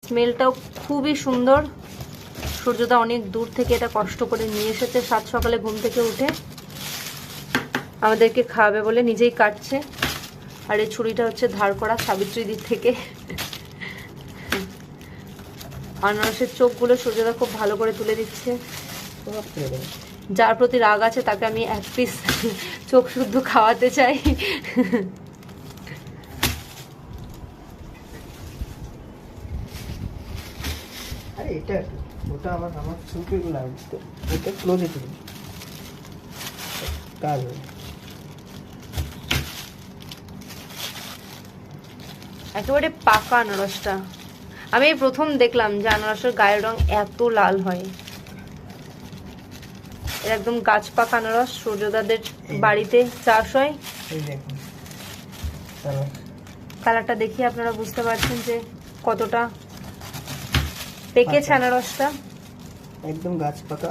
স্মেলটাও খুবই সুন্দর। সূর্যদা অনেক দূর থেকে এটা কষ্ট করে নিয়ে এসেছে, সাত সকালে ঘুম থেকে উঠে আমাদেরকে খাওয়াবে বলে নিজেই কাটছে। আর এই ছুরিটা হচ্ছে ধার করা সাবিত্রীদির থেকে। আনারসের চোখগুলো সূর্যদা খুব ভালো করে তুলে দিচ্ছে। যার প্রতি রাগ আছে তাকে আমি এক পিস চোখ শুদ্ধ খাওয়াতে চাই। এটা ওটা আমার ছবিগুলো এটা ক্লোজে তুলি কাজ হয়। একেবারে পাকা আনারসটা আমি প্রথম দেখলাম যে আনারসের গায়ের রং এত লাল হয়। একদম গাছ পাকা আনারস সূর্যদাদের বাড়িতে চাষ হয়। এই দেখুন কালারটা দেখি আপনারা বুঝতে পারছেন যে কতটা পেকেছে আনারসটা। একদম গাছ পাকা।